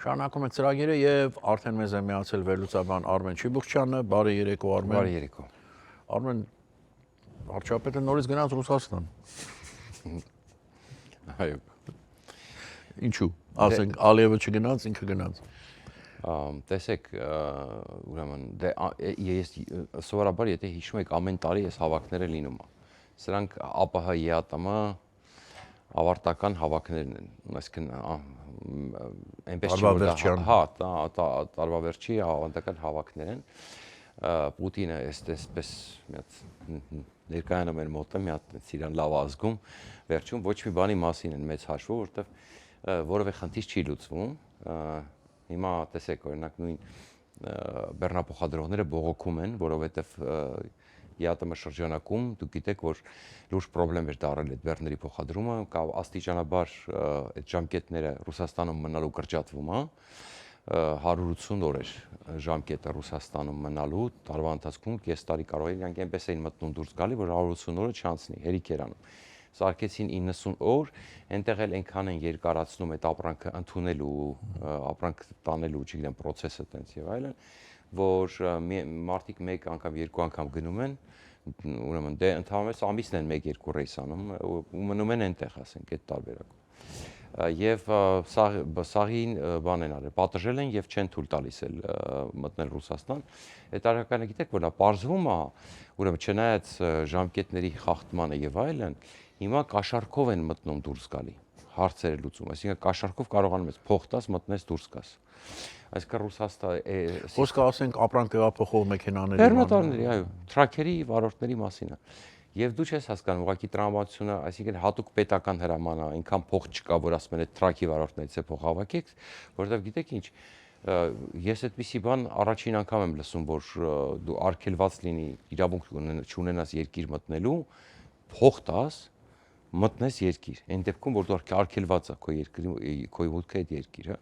Շարունակում ենք ծրագիրը եւ արդեն մեզ է միացել վերլուծաբան Արմեն Չիբուխչյանը, բարի երեկո Արմեն։ Բարի երեկո։ Արմեն, վարչապետը նորից գնաց Ռուսաստան։ Այո։ Ինչու՞։ Ասենք Ալիևը չգնաց, ինքը գնաց։ Տեսեք, ուրեմն ես սովորաբար եթե հիշում եք ամեն տարի այս հավաքները լինում է։ Սրանք ԱՊՀ ԵԱՏՄ ավարտական հավաքներն են, այսինքն այնպես չի տարվա վերջի ավանդական հավաքներ են։ Պուտինը այսպես ներկայանում էր մոտը մի հատ իրան լավ ազգում, վերջում ոչ մի բանի մասին են մեծ հաշվով, որովհետև որևէ խնդիր չի լուծվում։ Հիմա տեսեք, օրինակ նույն բեռնափոխադրողները բողոքում են, որովհետև ԵԱՏՄ շրջանակում դուք գիտեք, որ լուրջ խնդրեմ էր դարել այդ բեռների փոխադրումը, կամ աստիճանաբար այդ ժամկետները Ռուսաստանում մնալու կրճատվում է, 180 օր էր ժամկետը Ռուսաստանում մնալու, տարվա ընթացքում կես տարի կարող էր իրանք այնպես էին մտնում դուրս գալի, որ 180 օրը չանցնի, հերիք էր անում։ Սարքեցին 90 օր, այնտեղ էլ այնքան են երկարացնում այդ ապրանքը ընդունելու, ապրանք տանելու, չգիտեմ, process-ը տենց եւ այլն, որ մարդիկ մեկ անգամ, երկու անգամ գնում են, ուրեմն դե ընդհանրապես ամիսն են 1-2 ռեյս անում ու մնում են այնտեղ, ասենք, այդ տարբերակում։ Եվ սաղին բան են արել, պատժել են եւ չեն թույլ տալիս էլ մտնել Ռուսաստան։ Այդ արարականը գիտեք, որ նա պարզվում է, ուրեմն չնայած ժամկետների խախտմանը եւ այլն, հիմա կաշառքով են մտնում դուրս գալի, հարցերը լուծում, այսինքն կաշառքով կարողանում ես փող տաս, մտնես դուրս գաս։ Այսինքն Ռուսաստանը խոսքը ասենք ապրանք տեղափոխող մեքենաների բեռնատարների, այո, թրաքերի վարորդների մասին է։ Եվ դու չես հասկանում, ուղղակի տրամաբանությունը, այսինքն հատուկ պետական հրաման է, այնքան փող չկա, որ ասում են այդ թրաքի վարորդներից է փող հավաքեք, որովհետև գիտեք ինչ, ես այդպիսի բան առաջին անգամ եմ լսում, որ դու արգելված լինի իրավունք չունենաս երկիր մտնելու, փող տաս, մտնես երկիր, այն դեպքում, որ դու արգելված է քո երկրի, քո մուտքը այդ երկիրը,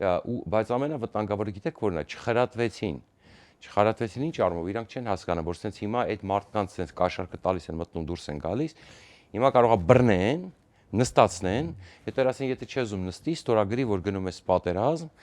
բայց ամենավտանգավորը գիտեք որն է, չխարատվեցին ինչ առումով, իրանք չեն հասկանում, որ սենց հիմա այդ մարդկանց սենց կաշառքը տալիս են մտնում դուրս են գալիս, հիմա կարող է բռնեն, նստացնեն, հետո ասեն, եթե չես ուզում նստի, ստորագրի, որ գնում ես պատերազմ,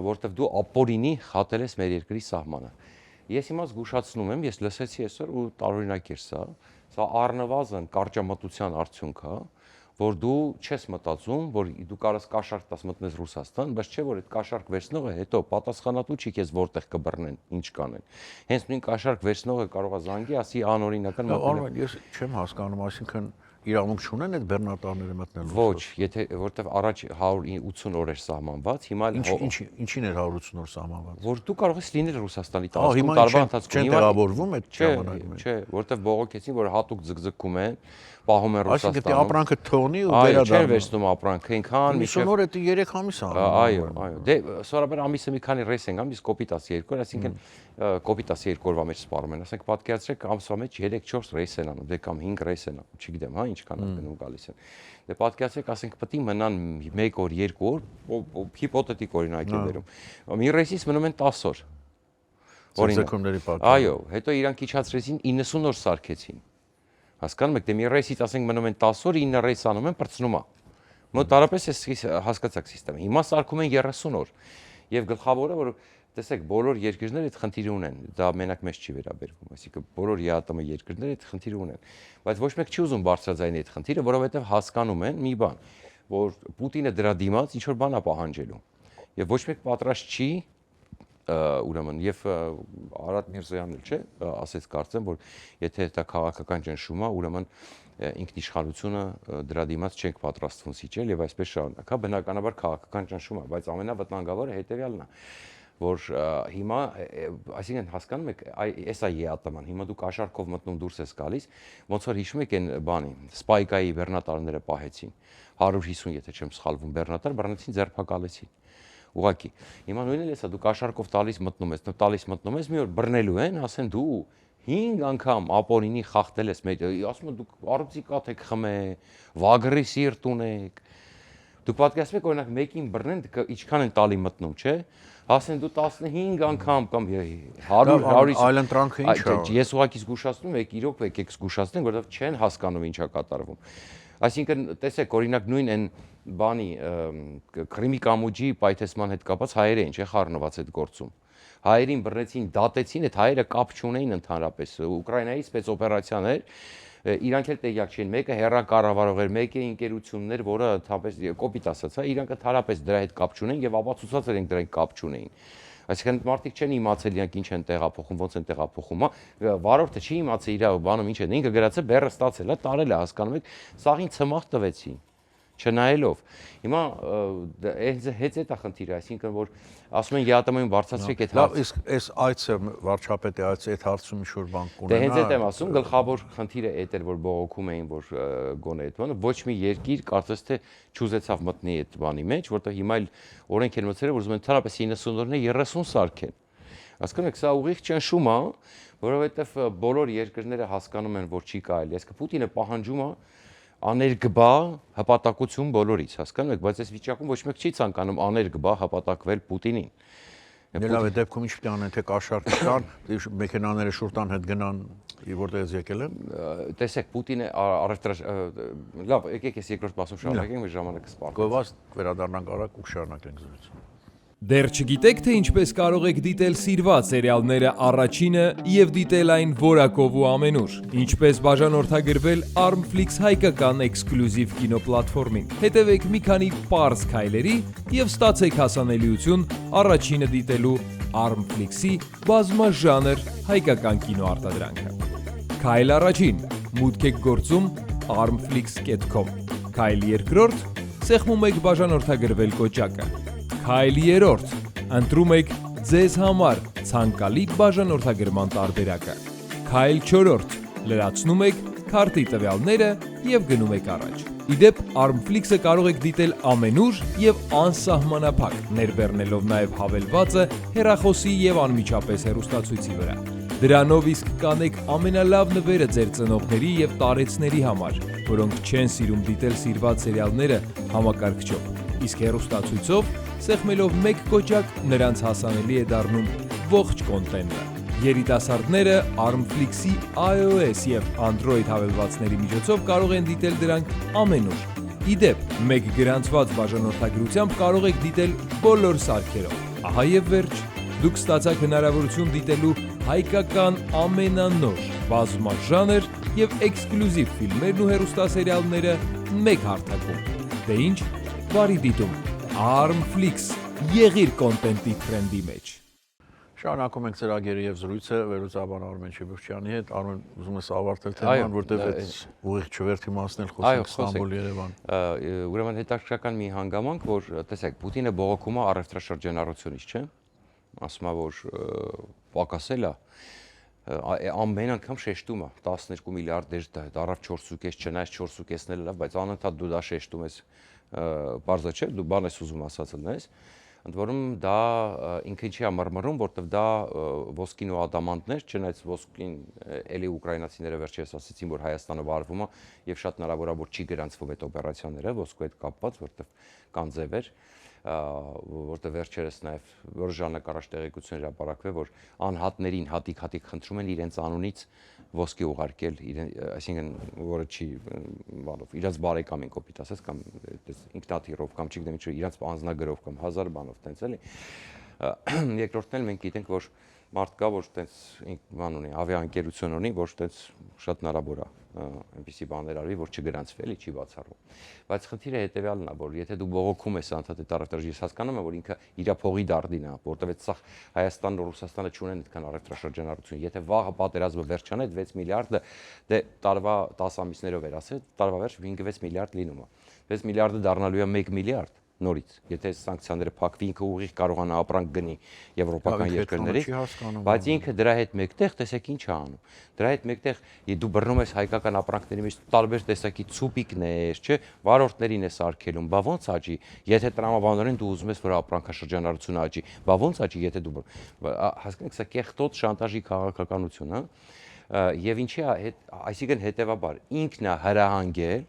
որտեվ դու ապօրինի խատել ես մեր երկրի սահմանը։ Ես հիմա զգուշացնում եմ, ես լսեցի այսօր ու տարօրինակ էր սա առնվազն կարճամտության արդյունք է, որ դու չես մտածում, որ դու կարաս կաշառք տաս մտնես Ռուսաստան, բայց չէ որ այդ կաշառք վերցնողը հետո պատասխանատու չի քեզ որտեղ կբռնեն, ինչ կանեն։ Հենց նույն կաշառք վերցնողը կարող է զանգի, ասի անօրինական մտնել։ Ես չեմ հասկանում, այսինքն իրավունք չունեն այդ բեռնատարները մտնելու։ Ոչ, եթե որտեվ առաջ 180 օր էր սահմանված, հիմա ինչին էր 180 օր սահմանված։ Որ դու կարող ես լինել Ռուսաստանի տարածքում տարվա ընթացքում։ Չեն տեղավորվում այդ ժամանակում։ Չէ, որտեվ բողոքեցին, որ հատուկ ձգձգում են, պահում են Ռուսաստանում։ Այսինքն ապրանքը թողնի ու վերադառնա։ Չեն վերցնում ապրանքը, այնքան 90 օր է 3 ամիս է։ Այո, այո։ Դե սովորաբար ամիսը մի քանի ռեյս են գամ, իսկ կոպիտ 12 օր, այսինքն կոպիտ 12 օրվա մեջ սպառում են, ասենք պատկերացրեք ամսվա մեջ 3-4 ռեյս են անում, դե կամ 5 ռեյս են անում, չգիտեմ, հա, ինչքան գնում գալիս են։ Դե պատկերացրեք, ասենք պետք է մնան 1 օր, 2 օր, հիպոթետիկ օրինակ եմ բերում։ Մի ռեյսից մնում են 10 օր։ Օրինակների պատճառով։ Այո, հետո իրանք իջացրեցին 90 օր սարքեցին։ Հասկանում եք, դե մի ռեյսից ասենք մնում են 10 օր, 9 ռեյս անում են, բրցնում է։ Մոտարապես էս հասկացաք համակարգը։ Հիմա սարքում են 30 օր։ Եվ գլխավորը, որ տեսեք, բոլոր երկրները այդ խնդիրը ունեն, դա մենակ մեզ չի վերաբերվում, այսինքն բոլոր ԵԱՏՄ երկրները այդ խնդիրը ունեն, բայց ոչ մեկ չի ուզում բարձրաձայնել այդ խնդիրը, որովհետև հասկանում են մի բան, որ Պուտինը դրա դիմաց ինչ որ բան է պահանջելու։ Եվ ոչ մեկ պատրաստ չի ուրեմն եւ Արադ Միրզոյանն էլ չէ, ասեց կարծեմ, որ եթե դա քաղաքական ճնշում է, ուրեմն ինքնիշխանությունը դրա դիմաց չենք պատրաստվում սիճել եւ այսպես շարունակ, հա, բնականաբար քաղաքական ճնշում է, բայց ամենավտանգավորը հետեւյալն է, որ հիմա, այսինքն հասկանում եք, էսա ԵԱՏՄ-ն, հիմա դուք աշարքով մտնում դուրս ես գալիս, ոնց որ հիշում եք այն բանի, Սպայկայի բեռնատարները պահեցին, 150, եթե չեմ սխալվում, բեռնատար բռնեցին, ձերբակալեցին։ Ուղղակի։ Հիմա նույնն էլ էսա, դուք աշարքով տալիս մտնում ես, մի օր բռնելու են, ասեն դու 5 անգամ ապօրինի խախտել ես, ասում են դուք արծիկատ եք խմե, վագրի սիրտ ունեք։ Դուք պատկերացնում եք օրինակ մեկին բռնեն, ինչքան են տալի մտնում, չէ՞։ Ասեն դու 15 անգամ կամ 100 այլընտրանքը ինչ է։ Ես ուղղակի զգուշացնում եք, իրոք եկեք զգուշացնենք, որովհետև չեն հասկանում ինչա կատարվում։ Այսինքն, տեսեք, օրինակ նույն այն բանի Քրիմի կամուջի պայթեցման հետ կապված հայերը ինչ է խառնված այդ գործում։ Հայերին բռնեցին, դատեցին, այդ հայերը կապ չունեին ընդհանրապես։ Ուկրաինայի սպեցօպերացիաներ իրանք էլ տեղյակ չէին, մեկը հերակառավարող էր, մեկը ընկերություններ, որը ընդհանրապես կոպիտ ասած, իրանք ընդհանրապես դրա հետ կապ չունեին եւ ապացուցած են դրանք կապ չունեին։ Այսինքն մարդիկ չեն իմացել իրանք ինչ են տեղափոխում, ոնց են տեղափոխում, վարորդը չի իմացել իր բանում ինչ է, ինքը գրած է բեռը ստացել է, տարել է, հասկանում եք, սաղին ցմահ տվեցին, չնայելով։ Հիմա հենց այդ է խնդիրը, այսինքն որ ասում են ԵԱՏՄ-ին բարձրացրեք այդ հարցը։ Լավ, իսկ այս այցը վարչապետի այցը այդ հարցում ինչ-որ բան կունենա։ Դե հենց այդ եմ ասում, գլխավոր խնդիրը այդ էր, որ բողոքում էին, որ գոնե այդ բանը, ոչ մի երկիր կարծես թե չուզեցավ մտնի այդ բանի մեջ, որտեղ հիմա էլ օրենք են մտցրել, որ ուզում են ընդհանրապես 90 օրներ 30 սարքեն։ Հասկանում եք, սա ուղիղ ճնշում է, որովհետև բոլոր երկրները հասկանում են, որ չի կարելի։ Այսինքն Պուտինը պահանջում է աներկբա հպատակություն բոլորից, հասկանում եք, բայց այս վիճակում ոչ մեկ չի ցանկանում աներկբա հպատակվել Պուտինին։ Լավ է, դեպքում ինչ պիտի անեն, թե կաշառք կան, մեքենաները շուրտան հետ գնան, որտեղից եկել են։ Տեսեք, Պուտինը լավ, եկեք ես երկրորդ մասում շարունակենք, մեր ժամանակը սպառ։ Գովաս վերադառնանք արագ ու շարունակենք զրույցը։ Դեռ չգիտեք, թե ինչպես կարող եք դիտել սիրված սերիալները առաջինը եւ դիտել այն որակով ու ամենուր։ Ինչպես բաժանորդագրվել Armflix հայկական էքսկլյուզիվ կինոպլատֆորմին։ Հետևեք մի քանի պարզ քայլերի եւ ստացեք հասանելիություն առաջինը դիտելու Armflix-ի բազմաժանր հայկական կինոարտադրանքը։ Քայլ առաջին՝ մուտք եք գործում armflix.com։ Քայլ երկրորդ՝ սեղմում եք բաժանորդագրվել կոճակը։ Քայլ երրորդ՝ ընտրում եք ձեզ համար ցանկալի բաժանորդագրման տարբերակը։ Քայլ չորրորդ՝ լրացնում եք քարտի տվյալները եւ գնում եք առաջ։ Իդեպ Armflix-ը կարող եք դիտել ամենուր եւ անսահմանափակ, ներբեռնելով նաեւ հավելվածը հեռախոսի եւ անմիջապես հեռուստացույցի վրա։ Դրանով իսկ կանեք ամենալավ նվերը ձեր ծնողների եւ տարեցների համար, որոնք չեն սիրում դիտել սիրված սերիալները համակարգչով։ Իսկ հեռուստացույցով սեղմելով մեկ կոճակ նրանց հասանելի է դառնում ողջ կոնտենտը։ Երիտասարդները Armflix-ի iOS եւ Android հավելվածների միջոցով կարող են դիտել դրանք ամենուր։ Իդեպ, մեկ գրանցված բաժանորդագրությամբ կարող եք դիտել բոլոր սարքերով։ Ահա եւ վերջ, դուք ստացաք հնարավորություն դիտելու հայկական ամենանոր, բազմաժանր եւ էքսկլյուզիվ ֆիլմերն ու հեռուստասերիալները մեկ հարթակում։ Դե ինչ, բարի դիտում։ Armflix, եղիր կոնտենտի թրենդի մեջ։ Շարունակում ենք ծրագիրը եւ զրույցը վերլուծաբան Արմեն Չիբուխչյանի հետ։ Արմեն, ուզում ես ավարտել թեման, որտեղ այդ ուղիղ չվերթիմացնել խոսենք Ստամբուլ-Երևան։ Ուրեմն հետաքրքրական մի հանգամանք, որ տեսեք, Պուտինը բողոքում է առևտրաշրջանառությունից, չէ՞։ Ասում է, որ պակասել է, ամեն անգամ շեշտում է 12 միլիարդ դեր դարավ 4.5, չնայած 4.5-ն էլ լավ, բայց անընդհատ դու դա շեշտում ես, բարձր չէ, դու բան ես ուզում ասածել նես, ընդ որում դա ինքը չի ամռմռում, որտեվ դա ոսկին ու ադամանդներ, չնայած ոսկին էլի ուկրաինացիները վերջերս ասացին, որ Հայաստանը վարվում է եւ շատ հնարավոր է որ չի գրանցվում այդ օպերացիաները ոսկու հետ կապված, որտեվ կան ձևեր, որտեղ վերջերս նաև որոշ ժամանակարաշ տեղեկություն հրապարակվել, որ անհատներին հատիկ-հատիկ խնդրում են իրենց անունից ոսկի ուղարկել, այսինքն որը չի բանով, իրաց բարեկամին կոպիտ ասած կամ ինքնաթիռով կամ չգիտեմ ինչ, իրաց անձնագրով կամ 1000 բանով տենց էլի։ Երկրորդն էլ մենք գիտենք, որ մարդ կա, որ տենց բան ունի, ավիաընկերություն ունի, որ տենց շատ հնարավոր է այնպիսի բաներ արվի, որ չգրանցվի, էլի չի բացառվում։ Բայց խնդիրը հետեւյալն է, որ եթե դու բողոքում ես անդադար առևտրաժի, ես հասկանում եմ, որ ինքը իր փողի դարդին է, որտեղ սա Հայաստանն ու Ռուսաստանը չունեն այդքան առևտրաշրջանառություն։ Եթե վաղը պատերազմը վերջանա, այդ 6 միլիարդը դե տարվա 10 ամիսներով էր ասել, տարվա վերջ 5-6 միլիարդ լինում է։ 6 միլիարդը դառնալու է 1 միլիարդ նորից, եթե սանկցիաները փակվի, ինքը ուղիղ կարողանա ապրանք գնի եվրոպական երկրներից, բայց ինքը դրա հետ մեկտեղ տեսեք ինչ է անում։ Դրա հետ մեկտեղ դու բռնում ես հայկական ապրանքների մեջ տարբեր տեսակի ցուպիկներ, չէ, վարորդներին ես արգելում, բա ո՞նց աճի, եթե տրամաբանորեն դու ուզում ես որ ապրանքաշրջանառությունը աճի, բա ո՞նց աճի, եթե դու հասկանաք, սա կեղտոտ շանտաժի քաղաքականություն, հա, եւ ինչի է, այսինքն հետեւաբար ինքն է հրահանգել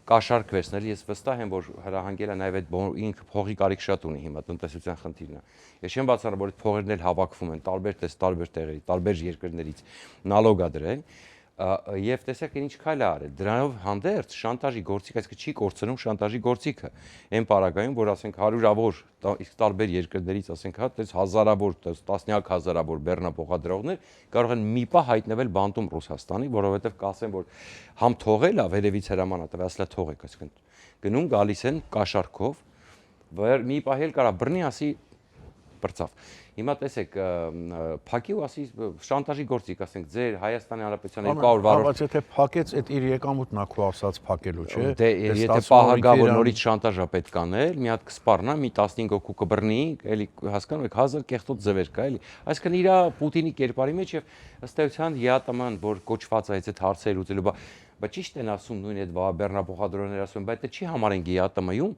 կաշառք վերցնել, ես վստահ եմ, որ հրահանգելը նաև այդ ինքը փողի կարիք շատ ունի հիմա տնտեսության խնդիրն է։ Ես չեմ բացառում, որ այդ փողերն էլ հավաքվում են տարբեր տեղերից, տարբեր երկրներից նալոգ է դրել, Եվ տեսեք ինչ քայլ է արել։ Դրանով հանդերձ շանտաժի գործիքը, այսինքն չի կորցնում շանտաժի գործիքը։ Այն պարագայում, որ ասենք հարյուրավոր իսկ տարբեր երկրներից, ասենք, հա, տես հազարավոր, տասնյակ հազարավոր բեռնափոխադրողներ կարող են մի պահ հայտնվել բանտում Ռուսաստանի, որովհետև կասեն, որ համ թողել է, վերևից հրաման տվել, ասել թողեք, այսինքն գնում գալիս են կաշառքով, մի պահ էլ կարա բռնի, ասի բրծավ։ Հիմա տեսեք, փակի ու ասի շանտաժի գործիք, ասենք, ձեր Հայաստանի Հանրապետության 200 վարորդ։ Բայց եթե փակեց, այդ իր եկամուտն է քո ասած փակելու, չէ։ Դե եթե պահագավոր նորից շանտաժա պետք անել, մի հատ կսպառնա, մի 15 հոգու կբռնի, էլի հասկանում եք, 1000 կեղտոտ ձևեր կա, էլի։ Այսինքն իր Պուտինի կերպարի մեջ եւ ըստ էության ԵԱՏՄ-ն, որ կոչված է այդ հարցերը լուծելու, բայց ճիշտ են ասում նույն այդ բեռնափոխադրողները ասում են, բայց դա չի համարենք ԵԱՏՄ-ում,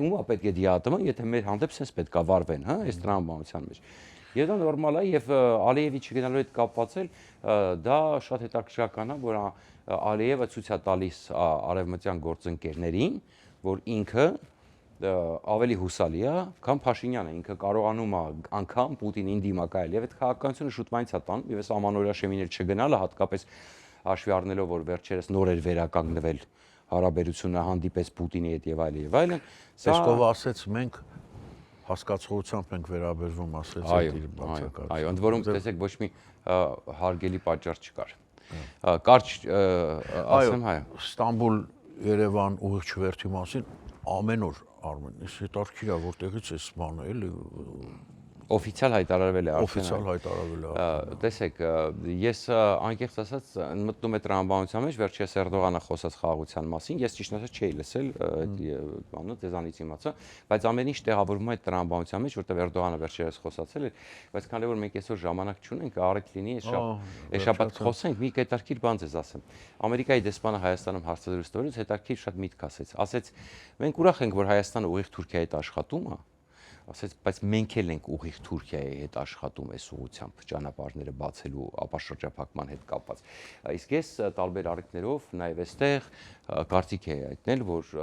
ումա պետք է ԵԱՏՄ, եթե մեր հանդեպ sense պետք է վարվեն, հա, այս տրամաբանության մեջ։ Եվ դա նորմալ է եւ Ալիևի չգնալու հետ կապված էլ դա շատ հետաքրքրական է, որ Ալիևը ցույց է տալիս արևմտյան գործընկերներին, որ ինքը ավելի հուսալի է, քան Փաշինյանը, ինքը կարողանում է անգամ Պուտինին դիմակայել եւ այդ քաղաքականությունը շուտ մայից է տանում, եւ այս ամանորյա շեմիներ չգնալը հատկապես հաշվի առնելով, որ վերջերս նոր էր վերականգնվել հարաբերությունը հանդիպես Պուտինի հետ եւ այլն, Պեսկովը ասեց մենք հասկացողությամբ ենք վերաբերվում, ասեց այդ իր բացակայությունը։ Այո, ընդ որում տեսեք ոչ մի հարգելի պատճառ չկար։ Կարճ ասեմ, հայ։ Ստամբուլ, Երևան ուղիղ չվերթի մասին ամեն օր Արմեն, ես հետարքի է որտեղից էս բանը էլի օֆիցիալ հայտարարվել է արդեն։ Օֆիցիալ հայտարարվել է։ Տեսեք, ես անկեղծ ասած մտնում եմ տրամաբանության մեջ, վերջերս Էրդողանը խոսած խաղաղության մասին, ես ճիշտ ասած չէի լսել այդ բանը, ձեզանից իմացա, բայց ամեն ինչ տեղավորվում է այդ տրամաբանության մեջ, որտեղ Էրդողանը վերջերս խոսացել էր, բայց քանի որ մենք այսօր ժամանակ չունենք, արեք լինի այս շաբաթ խոսենք, մի հետաքրքիր բան ձեզ ասեմ։ Ամերիկայի դեսպանը Հայաստանում հարցազրույց տվելուց հետաքրքիր շատ միտք ասեց, մենք ուրախ ենք, որ Հայաստանը ուղիղ Թուրքիայի հետ աշխատում է, ասեց, բայց մենք էլ ենք ուղիղ Թուրքիայի հետ աշխատում այս ուղղությամբ ճանապարհները բացելու ապաշրջափակման հետ կապված։ Իսկ ես տարբեր առիթներով նաև այստեղ կարծիք էի հայտնել, որ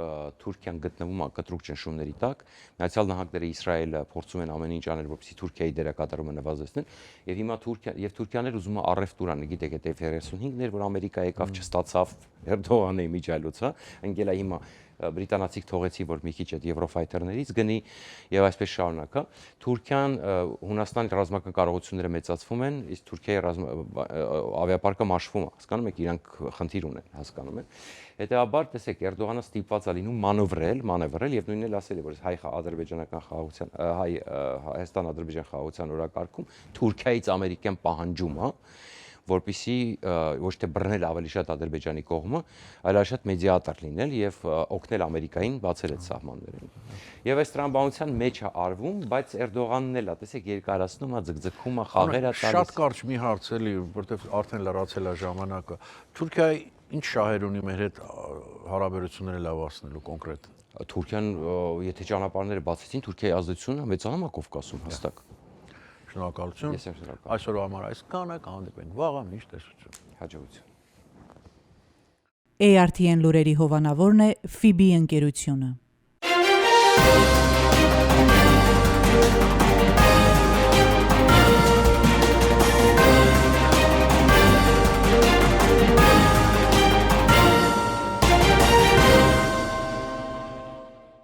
Թուրքիան գտնվում է կտրուկ ճնշումների տակ, Միացյալ Նահանգները, Իսրայելը փորձում են ամեն ինչ անել, որպեսզի Թուրքիայի դերակատարումը նվազեցնեն, եւ հիմա Թուրքիան էլ ուզում է առևտուր անել, գիտեք, այդ F-35-ներ, որ Ամերիկա եկավ չստացավ Էրդողանի միջայլոց, հա, ընկելա հիմա բրիտանացիք թողեցի, որ մի քիչ այդ Եվրոֆայթերներից գնի եւ այսպես շարունակ, հա։ Թուրքիան Հունաստանի ռազմական կարողությունները մեծացվում են, իսկ Թուրքիայի ավիապարկը մաշվում է, հասկանում եք, իրանք խնդիր ունեն, հասկանում են։ Հետեւաբար, տեսեք, Էրդողանը ստիպված է լինում մանևրել եւ նույնն էլ ասել է, որ հայ-ադրբեջանական խաղաղության, Հայաստան-Ադրբեջան խաղաղության օրակարգում Թուրքիայից ամերիկյան պահանջում, հա, որպեսզի ոչ թե բռնել ավելի շատ Ադրբեջանի կողմը, այլ շատ մեդիատոր լինել եւ օգնել Ամերիկային բացել այդ սահմանները։ Եվ այս տրամաբանության մեջ է արվում, բայց Էրդողանն էլ է, տեսեք, երկարացնում է, ձգձգում է, խաղեր է տալիս։ Շատ կարճ մի հարց էլի, որտեղ արդեն լրացել է ժամանակը։ Թուրքիայի ինչ շահեր ունի մեր հետ հարաբերությունները լավացնելու կոնկրետ։ Թուրքիան, եթե ճանապարհները բացեցին, Թուրքիայի ազդեցությունը մեծանում է Կովկասում հստակ։ Շնորհակալություն։ Ես եմ շնորհակալ։ Այսօրվա համար այսքանը, կհանդիպենք վաղը, միշտ տեսություն։ Հաջողություն։ ARTN լուրերի հովանավորն է FIBI ընկերությունը։